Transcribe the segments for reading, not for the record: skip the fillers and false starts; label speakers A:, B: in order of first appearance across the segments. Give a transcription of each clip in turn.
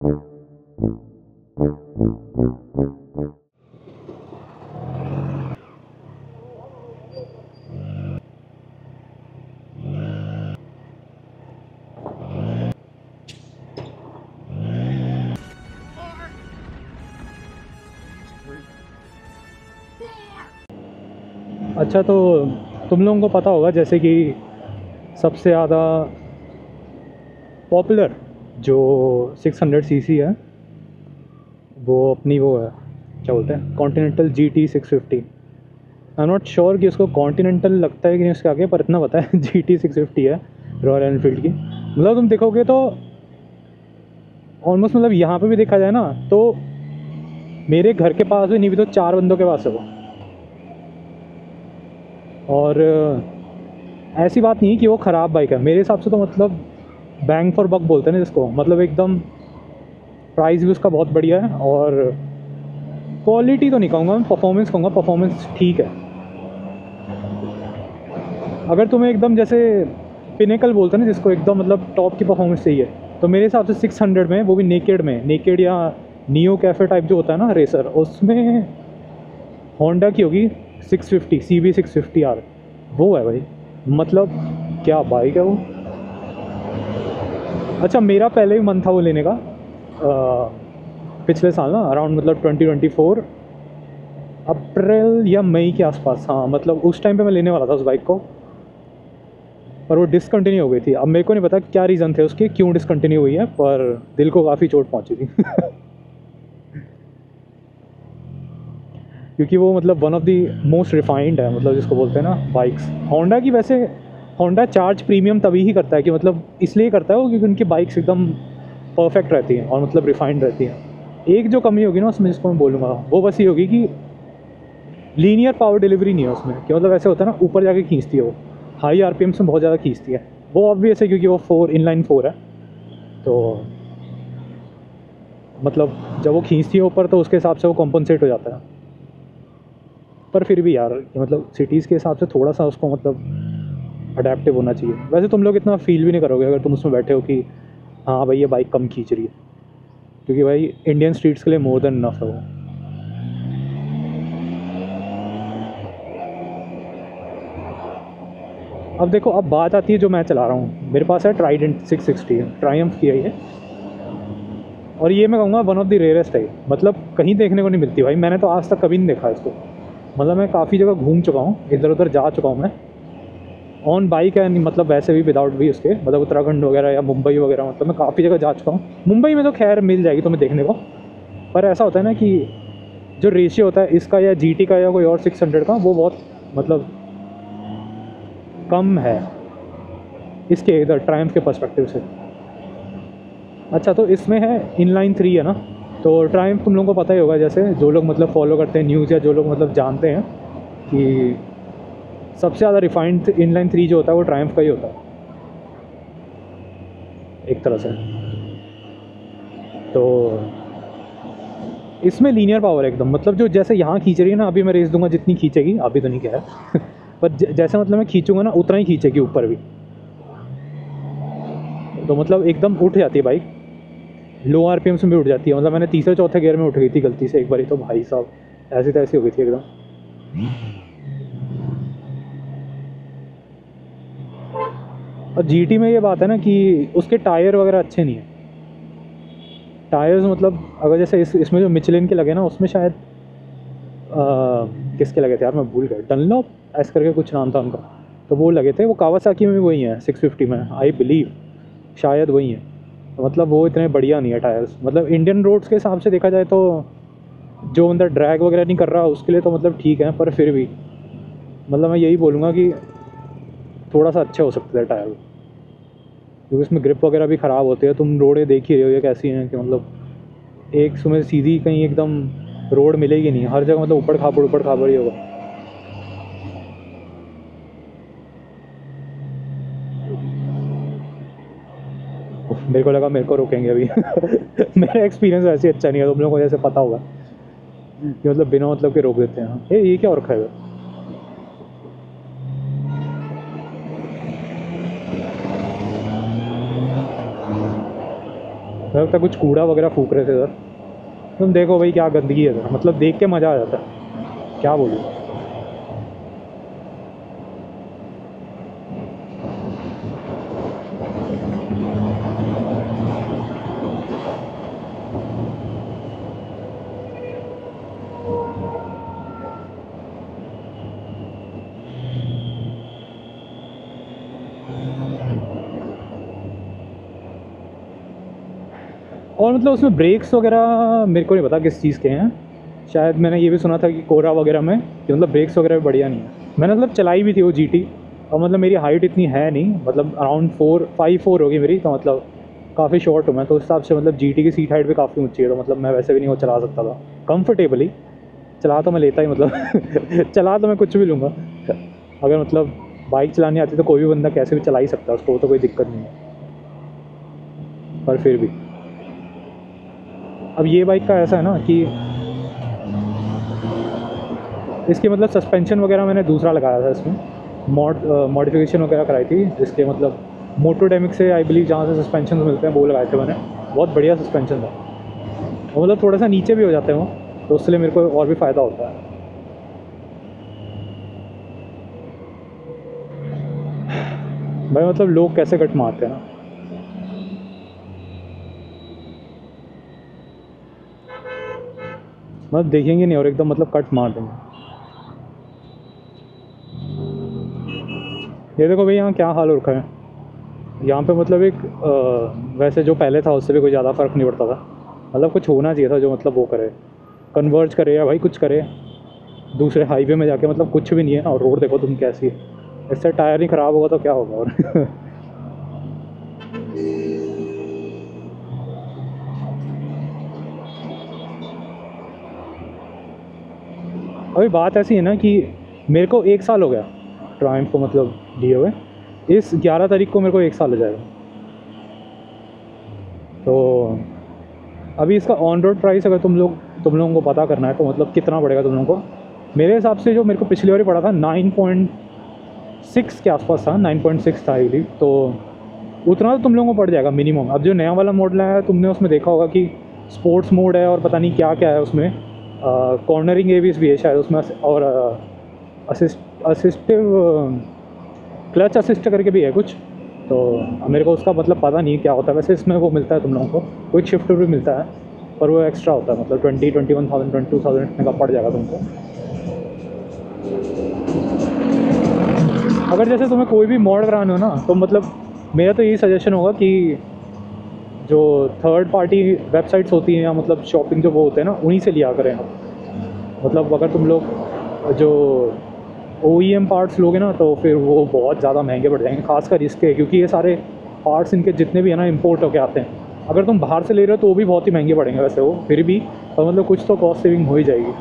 A: अच्छा, तो तुम लोगों को पता होगा जैसे कि सबसे ज़्यादा पॉपुलर जो 600 सीसी है वो अपनी वो है, क्या बोलते हैं, continental GT 650। I am not sure कि उसको कॉन्टिनेंटल लगता है कि नहीं उसके आगे, पर इतना पता है GT 650 है रॉयल एनफील्ड की। मतलब तुम देखोगे तो ऑलमोस्ट, मतलब यहाँ पे भी देखा जाए ना तो मेरे घर के पास भी नहीं भी तो 4 बंदों के पास है वो। और ऐसी बात नहीं है कि वो ख़राब बाइक है मेरे हिसाब से, तो मतलब बैंग फॉर बक बोलते हैं ना जिसको, मतलब एकदम प्राइस भी उसका बहुत बढ़िया है। और क्वालिटी तो नहीं कहूँगा मैं, परफॉर्मेंस कहूँगा, परफॉर्मेंस ठीक है। अगर तुम्हें एकदम जैसे पिनेकल बोलते हैं ना जिसको, एकदम मतलब टॉप की परफॉर्मेंस चाहिए, तो मेरे हिसाब से 600 में, वो भी नेकेड में, नेकेड या नियो कैफे टाइप जो होता है ना रेसर, उसमें होंडा की होगी 650 CB 650R। वो है भाई, मतलब क्या बाइक है वो। अच्छा, मेरा पहले ही मन था वो लेने का, पिछले साल ना अराउंड, मतलब 2024 अप्रैल या मई के आसपास, हाँ मतलब उस टाइम पे मैं लेने वाला था उस बाइक को, पर वो डिसकंटिन्यू हो गई थी। अब मेरे को नहीं पता क्या रीज़न थे उसके, क्यों डिसकंटिन्यू हुई है, पर दिल को काफ़ी चोट पहुंची थी क्योंकि वो मतलब one of the most refined है, मतलब जिसको बोलते हैं ना बाइक्स होंडा की। वैसे होंडा चार्ज प्रीमियम तभी ही करता है कि, मतलब इसलिए करता है वो क्योंकि उनकी बाइक्स एकदम परफेक्ट रहती हैं और मतलब रिफाइंड रहती हैं। एक जो कमी होगी ना उसमें, जिसको मैं बोलूँगा, वो बस ये होगी कि लीनियर पावर डिलीवरी नहीं है उसमें, कि मतलब ऐसे होता है ना ऊपर जाके खींचती है वो, हाई RPM में बहुत ज़्यादा खींचती है। वो ऑब्वियस है क्योंकि वो 4 इनलाइन 4 है, तो मतलब जब वो खींचती है ऊपर तो उसके हिसाब से वो कॉम्पनसेट हो जाता है। पर फिर भी यार, मतलब सिटीज़ के हिसाब से थोड़ा सा उसको मतलब अडेप्टिव होना चाहिए। वैसे तुम लोग इतना फील भी नहीं करोगे अगर तुम उसमें बैठे हो कि हाँ भाई ये बाइक कम खींच रही है, क्योंकि भाई इंडियन स्ट्रीट्स के लिए मोर देन इनफ है वो। अब देखो, अब बात आती है जो मैं चला रहा हूँ, मेरे पास है ट्राइडेंट 660 ट्रायम्फ की है ये, और ये मैं कहूँगा वन ऑफ द रेयरेस्ट है, मतलब कहीं देखने को नहीं मिलती भाई, मैंने तो आज तक कभी नहीं देखा इसको। मतलब मैं काफ़ी जगह घूम चुका हूँ, इधर उधर जा चुका हूँ मैं ऑन बाइक है, मतलब वैसे भी विदाउट भी उसके, मतलब उत्तराखंड वगैरह या मुंबई वगैरह, मतलब मैं काफ़ी जगह जा चुका हूँ। मुंबई में तो खैर मिल जाएगी तुम्हें देखने को, पर ऐसा होता है ना कि जो रेशियो होता है इसका या GT का या कोई और 600 का, वो बहुत मतलब कम है इसके, इधर ट्रायम्फ के पर्सपेक्टिव से। अच्छा, तो इसमें है इनलाइन 3 है ना, तो ट्रायम्फ तुम लोगों को पता ही होगा, जैसे जो लोग मतलब फॉलो करते हैं न्यूज़ या जो लोग मतलब जानते हैं कि सबसे ज़्यादा रिफाइंड इनलाइन 3 जो होता है वो ट्रायम्फ का ही होता है एक तरह से। तो इसमें लीनियर पावर एकदम, मतलब जो जैसे यहाँ खींच रही है ना, अभी मैं रेस दूंगा जितनी खींचेगी, अभी तो नहीं कह रहा पर जैसे मतलब मैं खींचूंगा ना उतना ही खींचेगी ऊपर भी, तो मतलब एकदम उठ जाती है बाइक, लो RPM में भी उठ जाती है। मतलब मैंने तीसरे चौथे गियर में उठ गई थी गलती से एक बारी, तो भाई साहब ऐसी तैसी हो गई थी एकदम। और GT में ये बात है ना कि उसके टायर वगैरह अच्छे नहीं है, टायर्स मतलब अगर जैसे इसमें जो मिचलिन के लगे ना, उसमें शायद किसके लगे थे यार, मैं भूल गया, डनलॉप ऐसा करके कुछ नाम था उनका, तो वो लगे थे। वो कावासाकी में भी वही हैं 650 में, आई बिलीव शायद वही हैं। तो मतलब वो इतने बढ़िया नहीं है टायर्स, मतलब इंडियन रोड्स के हिसाब से देखा जाए तो जो मतलब ड्रैग वगैरह नहीं कर रहा उसके लिए तो मतलब ठीक है, पर फिर भी मतलब मैं यही बोलूँगा कि थोड़ा सा अच्छे हो सकते थे टायर, क्योंकि उसमें ग्रिप वगैरह भी ख़राब होती है। तुम रोडें देख ही रहे हो ये कैसी हैं, कि मतलब एक सुबह सीधी कहीं एकदम रोड मिलेगी नहीं, हर जगह मतलब ऊपर खाबड़ ही होगा। मेरे को लगा मेरे को रोकेंगे अभी मेरा एक्सपीरियंस वैसे ही अच्छा नहीं है, तुम लोगों को जैसे पता होगा कि मतलब बिना मतलब के रोक देते हैं। ये क्या और रखा है? मुझे लगता है कुछ कूड़ा वगैरह फूक रहे थे इधर। तुम देखो भाई क्या गंदगी है इधर, मतलब देख के मज़ा आ जाता है, क्या बोलूँ। और मतलब उसमें ब्रेक्स वगैरह मेरे को नहीं पता किस चीज़ के हैं। शायद मैंने ये भी सुना था कि कोरा वगैरह में कि मतलब ब्रेक्स वगैरह भी बढ़िया नहीं है। मैंने मतलब चलाई भी थी वो जीटी, और मतलब मेरी हाइट इतनी है नहीं, मतलब अराउंड 4'5'4" होगी मेरी, तो मतलब काफ़ी शॉर्ट हूँ मैं, तो उस हिसाब से मतलब जीटी की सीट हाइट भी काफ़ी ऊँची है, तो मतलब मैं वैसे भी नहीं वो चला सकता था कंफर्टेबली। चला तो मैं लेता ही मतलब चला तो मैं कुछ भी लूँगा। अगर मतलब बाइक चलानी आती तो कोई भी बंदा कैसे भी चला ही सकता है उसको, तो कोई दिक्कत नहीं है। पर फिर भी अब ये बाइक का ऐसा है ना कि इसकी मतलब सस्पेंशन वगैरह मैंने दूसरा लगाया था इसमें, मॉडिफिकेशन वगैरह कराई थी इसके, मतलब मोटोडेमिक से आई बिलीव जहाँ से सस्पेंशन मिलते हैं वो लगाए थे मैंने। बहुत बढ़िया सस्पेंशन था, और मतलब थोड़ा सा नीचे भी हो जाते हैं वो, तो उसके लिए मेरे को और भी फ़ायदा होता है। भाई मतलब लोग कैसे कट मारते हैं ना, मतलब देखेंगे नहीं और एकदम मतलब कट मार देंगे। ये देखो भाई यहाँ क्या हाल हो रखा है। यहाँ पे मतलब एक वैसे जो पहले था उससे भी कोई ज़्यादा फ़र्क नहीं पड़ता था, मतलब कुछ होना चाहिए था जो मतलब वो करे, कन्वर्ज करे या भाई कुछ करे दूसरे हाईवे में जाके, मतलब कुछ भी नहीं है। और रोड देखो तुम कैसी है, इससे टायर नहीं ख़राब होगा तो क्या होगा और अभी बात ऐसी है ना कि मेरे को 1 साल हो गया ट्रायम्फ को मतलब लिए हुए, इस 11 तारीख को मेरे को 1 साल हो जाएगा। तो अभी इसका ऑन रोड प्राइस अगर तुम लोगों को पता करना है तो मतलब कितना पड़ेगा तुम लोगों को, मेरे हिसाब से जो मेरे को पिछली बार पड़ा था 9.6 के आसपास था, 9.6 था आई बिलीव, तो उतना तो तुम लोगों को पड़ जाएगा मिनिमम। अब जो नया वाला मॉडल आया है तुमने उसमें देखा होगा कि स्पोर्ट्स मोड है और पता नहीं क्या क्या है उसमें, कॉर्नरिंग एबीएस भी है शायद उसमें, और असिस्टिव क्लच असिस्ट करके भी है कुछ। तो मेरे को उसका मतलब पता नहीं क्या होता है, वैसे इसमें वो मिलता है तुम लोगों को, क्विक शिफ्टर भी मिलता है, पर वो एक्स्ट्रा होता है, मतलब 21,000 22,000 इतने का पड़ जाएगा तुमको। अगर जैसे तुम्हें कोई भी मॉड कराने हो ना, तो मतलब मेरा तो यही सजेशन होगा कि जो थर्ड पार्टी वेबसाइट्स होती हैं या मतलब शॉपिंग जो वो होते हैं ना, उन्हीं से लिया करें आप। मतलब अगर तुम लोग जो OEM पार्ट्स लोगे ना तो फिर वो बहुत ज़्यादा महंगे पड़ जाएंगे, खासकर इसके, क्योंकि ये सारे पार्ट्स इनके जितने भी है ना इम्पोर्ट होके आते हैं। अगर तुम बाहर से ले रहे हो तो वो भी बहुत ही महंगे पड़ेंगे वैसे वो, फिर भी तो मतलब कुछ तो कॉस्ट सेविंग हो ही जाएगी।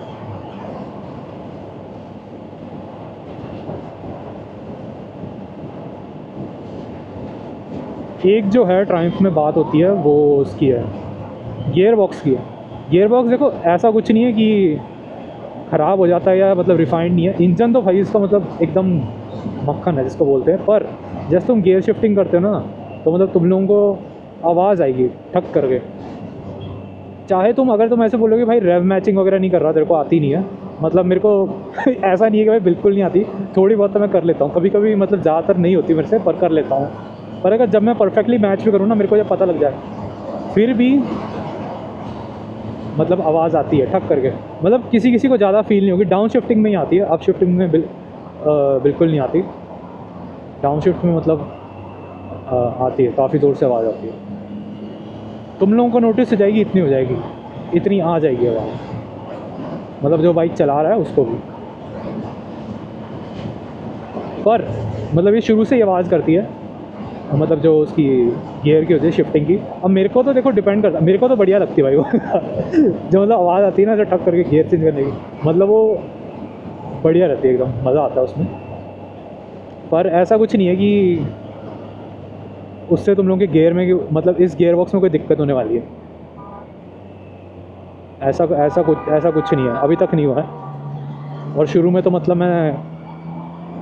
A: एक जो है ट्रायम्फ में बात होती है वो उसकी है, गियर बॉक्स की है। गियर बॉक्स देखो ऐसा कुछ नहीं है कि ख़राब हो जाता है या मतलब रिफाइंड नहीं है, इंजन तो भाई इसका मतलब एकदम मक्खन है जिसको बोलते हैं। पर जैसे तुम गियर शिफ्टिंग करते हो ना, तो मतलब तुम लोगों को आवाज़ आएगी ठक करके, चाहे तुम अगर तुम ऐसे बोलोगे भाई रेव मैचिंग वगैरह नहीं कर रहा, तेरे को आती नहीं है, मतलब मेरे को ऐसा नहीं है कि भाई बिल्कुल नहीं आती, थोड़ी बहुत तो मैं कर लेता हूँ कभी कभी, मतलब ज़्यादातर नहीं होती मेरे से पर कर लेता हूँ। पर अगर जब मैं परफेक्टली मैच भी करूँ ना, मेरे को जब पता लग जाए फिर भी मतलब आवाज़ आती है ठक करके, मतलब किसी किसी को ज़्यादा फील नहीं होगी। डाउन शिफ्टिंग में ही आती है, अप शिफ्टिंग में बिल्कुल नहीं आती। डाउन शिफ्ट में मतलब आती है, काफ़ी दूर से आवाज़ आती है। तुम लोगों को नोटिस हो जाएगी, इतनी हो जाएगी, इतनी आ जाएगी आवाज़, मतलब जो बाइक चला रहा है उसको भी। पर मतलब ये शुरू से ही आवाज़ करती है, मतलब जो उसकी गियर की होती है शिफ्टिंग की। अब मेरे को तो देखो डिपेंड करता है, मेरे को तो बढ़िया लगती है भाई वो जो मतलब आवाज़ आती है ना जो ठक करके गियर चेंज करने की, मतलब वो बढ़िया रहती है, एकदम मज़ा आता है उसमें। पर ऐसा कुछ नहीं है कि उससे तुम लोगों के गियर में मतलब इस गियर बॉक्स में कोई दिक्कत होने वाली है, ऐसा कुछ नहीं है, अभी तक नहीं हुआ है। और शुरू में तो मतलब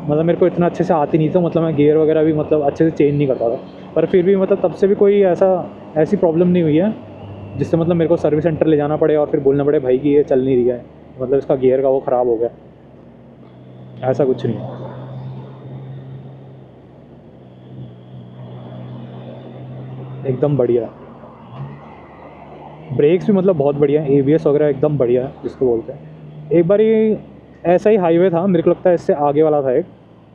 A: मेरे को इतना अच्छे से आती नहीं था, मतलब मैं गियर वगैरह भी मतलब अच्छे से चेंज नहीं करता था, पर फिर भी मतलब तब से भी कोई ऐसा ऐसी प्रॉब्लम नहीं हुई है जिससे मतलब मेरे को सर्विस सेंटर ले जाना पड़े और फिर बोलना पड़े भाई कि ये चल नहीं रही है, मतलब इसका गियर का वो ख़राब हो गया, ऐसा कुछ नहीं है। एकदम बढ़िया। ब्रेक्स भी मतलब बहुत बढ़िया है, ABS वगैरह एकदम बढ़िया है जिसको बोलते हैं। एक बार ये ऐसा ही हाईवे था, मेरे को लगता है इससे आगे वाला था एक,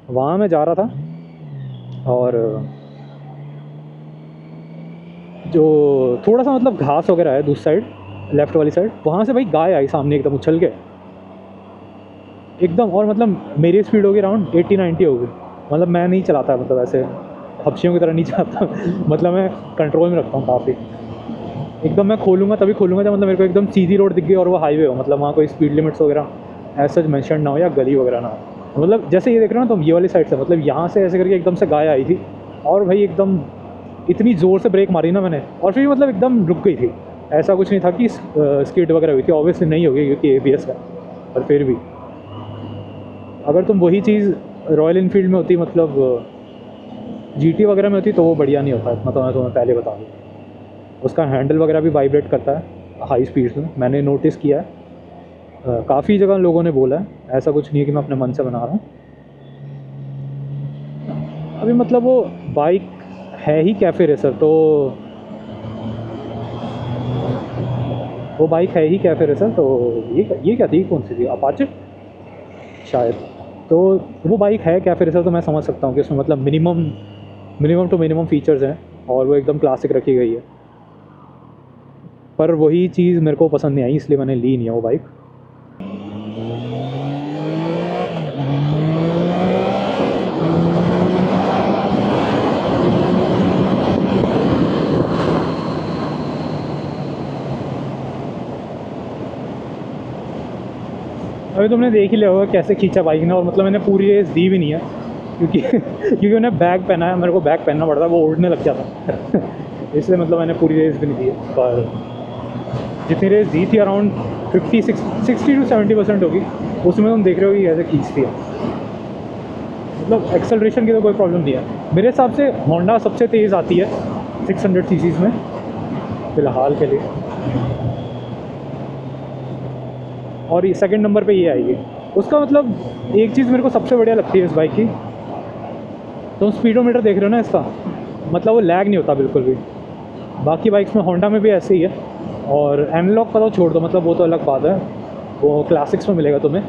A: वहाँ मैं जा रहा था और जो थोड़ा सा मतलब घास वगैरह है दूसरी साइड, लेफ़्ट वाली साइड, वहाँ से भाई गाय आई सामने एकदम उछल के एकदम, और मतलब मेरी स्पीड होगी अराउंड 80-90 होगी। मतलब मैं नहीं चलाता, मतलब ऐसे हपशियों की तरह नहीं चलाता मतलब मैं कंट्रोल में रखता हूँ काफ़ी। एकदम मैं खोलूँगा तभी खोलूँगा जब मतलब मेरे को एकदम सीधी रोड दिख गई और वो हाईवे हो, मतलब वहाँ कोई स्पीड लिमिट्स वगैरह ऐसा मेंशन ना हो या गली वगैरह ना हो। मतलब जैसे ये देख रहे हो ना तुम, ये वाली साइड से मतलब यहाँ से ऐसे करके एकदम से गाय आई थी और भाई एकदम इतनी ज़ोर से ब्रेक मारी ना मैंने, और फिर मतलब एकदम रुक गई थी। ऐसा कुछ नहीं था कि स्किड वगैरह हुई थी, ऑब्वियसली नहीं होगी क्योंकि ABS है, पर फिर भी अगर तुम वही चीज़ रॉयल इनफील्ड में होती, मतलब GT वगैरह में होती, तो वो बढ़िया नहीं होता इतना, तो मैं तुम्हें पहले बता दूँ। उसका हैंडल वगैरह भी वाइब्रेट करता है हाई स्पीड्स में, मैंने नोटिस किया है, काफ़ी जगह लोगों ने बोला है, ऐसा कुछ नहीं है कि मैं अपने मन से बना रहा हूँ। अभी मतलब वो बाइक है ही कैफ़े रेसर, तो वो बाइक है ही कैफ़े रेसर, तो ये क्या थी, कौन सी थी, अपाचे शायद। तो वो बाइक है कैफ़े रेसर, तो मैं समझ सकता हूँ कि उसमें मतलब मिनिमम टू मिनिमम फीचर्स हैं और वो एकदम क्लासिक रखी गई है। पर वही चीज़ मेरे को पसंद नहीं आई, इसलिए मैंने ली नहीं है वो बाइक। अभी तुमने देख ही लिया होगा कैसे खींचा बाइक ने, और मतलब मैंने पूरी रेस दी भी नहीं है क्योंकि क्योंकि उन्हें बैग पहना है, मेरे को बैग पहनना पड़ता है, वो उड़ने लग जाता इसलिए मतलब मैंने पूरी रेस भी नहीं दी है। पर जितनी रेस दी थी अराउंड 60 to 70% होगी, उसमें तुम देख रहे हो कि कैसे खींचती है। मतलब एक्सेलरेशन की तो कोई प्रॉब्लम नहीं है मेरे हिसाब से। होंडा सबसे तेज़ आती है 600 सीसीज़ में फ़िलहाल के लिए, और ये सेकंड नंबर पे ये आएगी। उसका मतलब एक चीज़ मेरे को सबसे बढ़िया लगती है इस बाइक की, तो स्पीडोमीटर देख रहे हो ना इसका, मतलब वो लैग नहीं होता बिल्कुल भी। बाकी बाइक्स में, होंडा में भी ऐसे ही है। और एनालॉग का तो छोड़ दो, मतलब वो तो अलग बात है, वो क्लासिक्स में मिलेगा तुम्हें।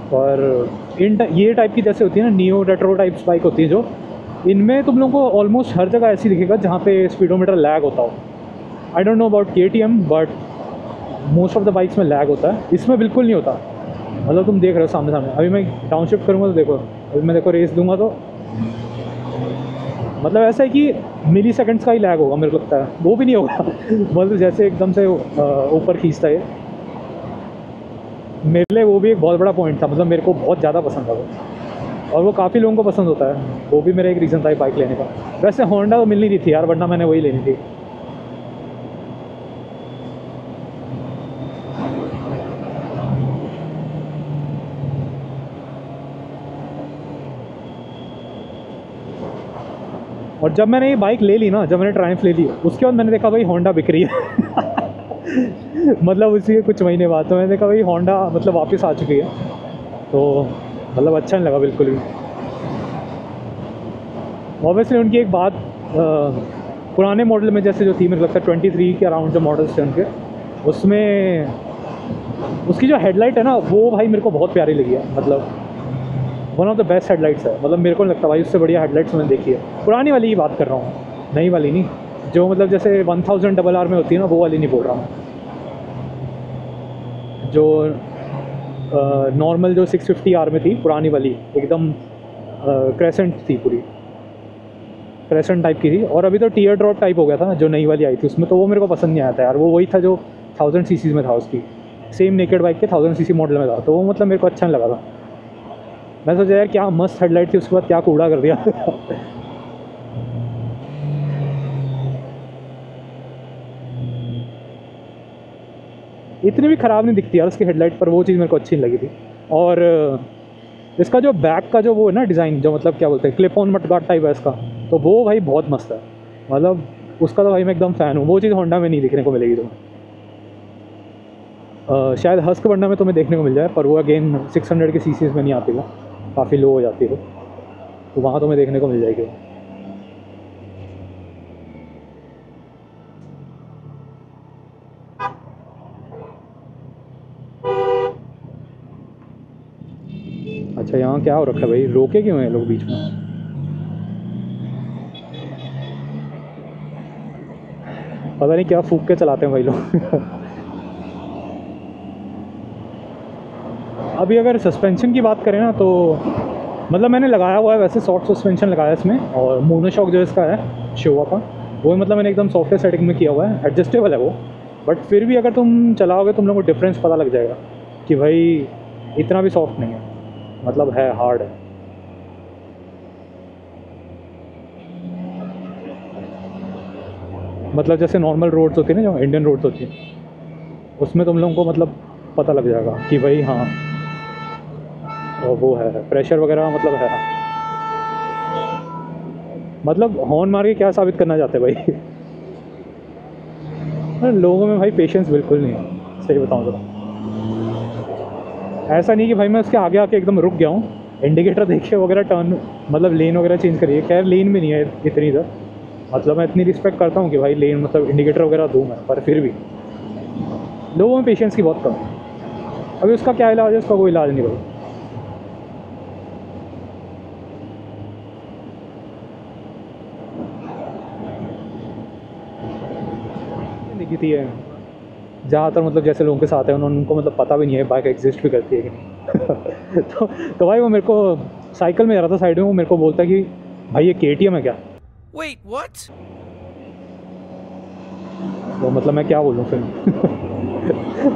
A: पर ये टाइप की जैसे होती है ना, नियो रेट्रो टाइप्स बाइक होती है जो, इनमें तुम लोगों को ऑलमोस्ट हर जगह ऐसी दिखेगा जहाँ पे स्पीडोमीटर लैग होता हो। I don't know about KTM, but most of the bikes में लैग होता है, इसमें बिल्कुल नहीं होता। मतलब तुम देख रहे हो सामने सामने, अभी मैं डाउन शिफ्ट करूँगा तो देखो, अभी मैं देखो रेस दूंगा तो मतलब ऐसा है कि मिली सेकंड्स का ही लैग होगा मेरे को लगता है, वो भी नहीं होगा मतलब जैसे एकदम से ऊपर खींचता है। मेरे लिए वो भी एक बहुत बड़ा पॉइंट था, मतलब मेरे को बहुत ज़्यादा पसंद था वो, और वो काफ़ी लोगों को पसंद होता है, वो भी मेरा एक रीज़न था बाइक लेने का। वैसे होंडा तो मिल नहीं रही थी यार, वरना मैंने वही लेनी थी। और जब मैंने ये बाइक ले ली ना, जब मैंने ट्रायम्फ ले ली, उसके बाद मैंने देखा भाई होंडा बिक रही है मतलब उसी के कुछ महीने बाद तो मैंने देखा भाई होंडा मतलब वापस आ चुकी है, तो मतलब अच्छा नहीं लगा बिल्कुल भी। ऑब्वियसली उनकी एक बात, पुराने मॉडल में जैसे जो थी, मेरे लगता है 23 के अराउंड जो मॉडल्स थे उनके, उसमें उसकी जो हेडलाइट है ना, वो भाई मेरे को बहुत प्यारी लगी है। मतलब one of the best headlights है, मतलब मेरे को नहीं लगता भाई उससे बढ़िया हेडलाइट्स मैंने देखी है। पुरानी वाली की बात कर रहा हूँ, नई वाली नहीं, जो मतलब जैसे 1000RR में होती है ना, वो वाली नहीं बोल रहा हूँ। जो नॉर्मल जो 650R में थी पुरानी वाली, एकदम क्रेसेंट थी, पूरी क्रेसेंट टाइप की थी। और अभी तो टीयर ड्रॉप टाइप हो गया था जो नई वाली आई थी उसमें, तो वो मेरे को पसंद नहीं आया था यार। वो वही था जो 1000 सीसी में था, उसकी सेम नेकेड बाइक के 1000 सीसी मॉडल में था, तो वो मतलब मेरे को अच्छा नहीं लगा था। मैं सोचा यार क्या मस्त हेडलाइट थी, उसके बाद क्या कूड़ा कर दिया इतनी भी ख़राब नहीं दिखती यार उसकी हेडलाइट, पर वो चीज़ मेरे को अच्छी नहीं लगी थी। और इसका जो बैक का जो वो है ना डिज़ाइन, जो मतलब क्या बोलते हैं, क्लिप ऑन मडगार्ड टाइप है इसका, तो वो भाई बहुत मस्त है। मतलब उसका तो भाई मैं एकदम फ़ैन हूँ। वो चीज़ होंडा में नहीं देखने को मिलेगी तुम्हें। शायद हस्क बंडा में तुम्हें देखने को मिल जाए, पर वो अगेन 600 के सीसीज में नहीं आती वो, काफ़ी लो हो जाती है, तो वहाँ तुम्हें देखने को मिल जाएगी। अच्छा यहाँ क्या हो रखा है भाई, रोके क्यों हैं लोग बीच में? पता नहीं क्या फूक के चलाते हैं भाई लोग। अभी अगर सस्पेंशन की बात करें ना तो मतलब मैंने लगाया हुआ है वैसे सॉफ्ट सस्पेंशन लगाया इसमें, और मोनोशॉक जो इसका है शिवा का, वो मतलब मैंने एकदम सॉफ्टवेयर सेटिंग में किया हुआ है, एडजस्टेबल है वो। बट फिर भी अगर तुम चलाओगे तुम लोगों को डिफरेंस पता लग जाएगा कि भाई इतना भी सॉफ्ट नहीं है, मतलब है हार्ड है। मतलब जैसे नॉर्मल रोड्स होती है ना, जो इंडियन रोड्स होती हैं, उसमें तुम लोगों को मतलब पता लग जाएगा कि भाई हाँ वो है प्रेशर वगैरह, मतलब है। मतलब हॉर्न मार के क्या साबित करना चाहते हैं भाई? लोगों में भाई पेशेंस बिल्कुल नहीं है, सही बताऊँ तो। ऐसा नहीं कि भाई मैं उसके आगे आके एकदम रुक गया हूँ, इंडिकेटर देखे वगैरह टर्न, मतलब लेन वगैरह चेंज करिए। खैर लेन भी नहीं है इतनी इधर, मतलब मैं इतनी रिस्पेक्ट करता हूँ कि भाई लेन मतलब इंडिकेटर वगैरह दूँ मैं, पर फिर भी लोगों में पेशेंस की बहुत कम है। अभी उसका क्या इलाज है? उसका कोई इलाज नहीं भाई। दिखी थी है ज़्यादातर, मतलब जैसे लोगों के साथ है उनको मतलब पता भी नहीं है बाइक एग्जिस्ट भी करती है कि नहीं। तो भाई वो मेरे को साइकिल में जा रहा था साइड में, वो मेरे को बोलता है कि भाई ये KTM है क्या?
B: Wait, what?
A: तो मतलब मैं क्या बोलूँ फिर?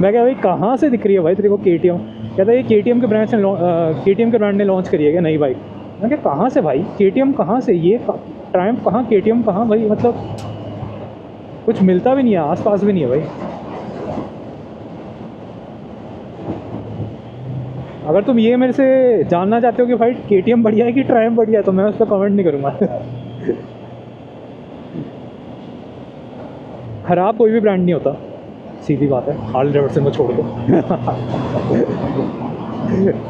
A: मैं क्या भाई कहाँ से दिख रही है भाई तेरे को KTM? कहता है ये KTM के ब्रांड से KTM के ब्रांड ने लॉन्च करी है क्या नई बाइक? मैं क्या कहाँ से भाई, KTM कहाँ से, ये ट्रायम्फ कहाँ, KTM कहाँ भाई? मतलब कुछ मिलता भी नहीं है, आसपास भी नहीं है भाई। अगर तुम ये मेरे से जानना चाहते हो कि भाई KTM बढ़िया है कि ट्रायम्फ बढ़िया है, तो मैं उस पर कमेंट नहीं करूँगा। ख़राब कोई भी ब्रांड नहीं होता, सीधी बात है, हार्ले डेविडसन को छोड़ दो।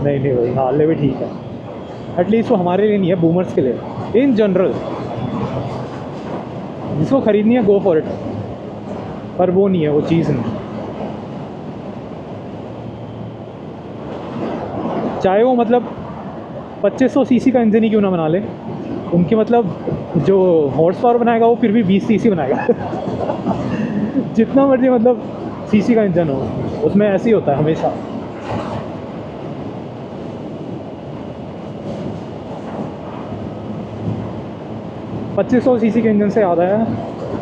A: नहीं नहीं भाई, हार्ले भी ठीक है, एटलीस्ट वो हमारे लिए नहीं है, बूमर्स के लिए। इन जनरल जिसको ख़रीदनी है गो फॉर इट, पर वो नहीं है, वो चीज़ नहीं। चाहे वो मतलब 2500 सीसी का इंजन ही क्यों ना बना ले, उनकी मतलब जो हॉर्स पावर बनाएगा वो फिर भी 20 सीसी बनाएगा। जितना मर्जी मतलब सीसी का इंजन हो, उसमें ऐसे ही होता है हमेशा। पच्चीस 2500 सीसी के इंजन से याद आया,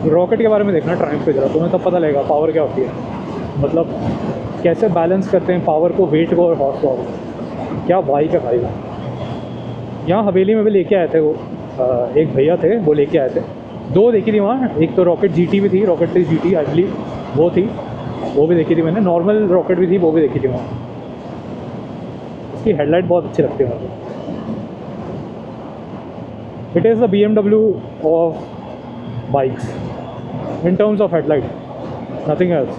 A: रॉकेट के बारे में देखना ट्रायम्फ पे जरा, तुम्हें तब पता लगेगा पावर क्या होती है, मतलब कैसे बैलेंस करते हैं पावर को, वेट को और हॉर्स पावर को। क्या बाइक है भाई। यहाँ हवेली में भी लेके आए थे वो, एक भैया थे वो लेके आए थे, दो देखी थी वहाँ। एक तो रॉकेट GT भी थी, रॉकेट 3 GT आई बिलीव वो थी, वो भी देखी थी मैंने। नॉर्मल रॉकेट भी थी, वो भी देखी थी वहाँ। उसकी हेडलाइट बहुत अच्छी लगती है मुझे। It is the BMW of bikes in terms of headlight, nothing else.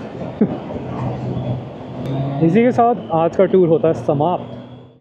A: इसी के साथ आज का टूर होता है समाप्त।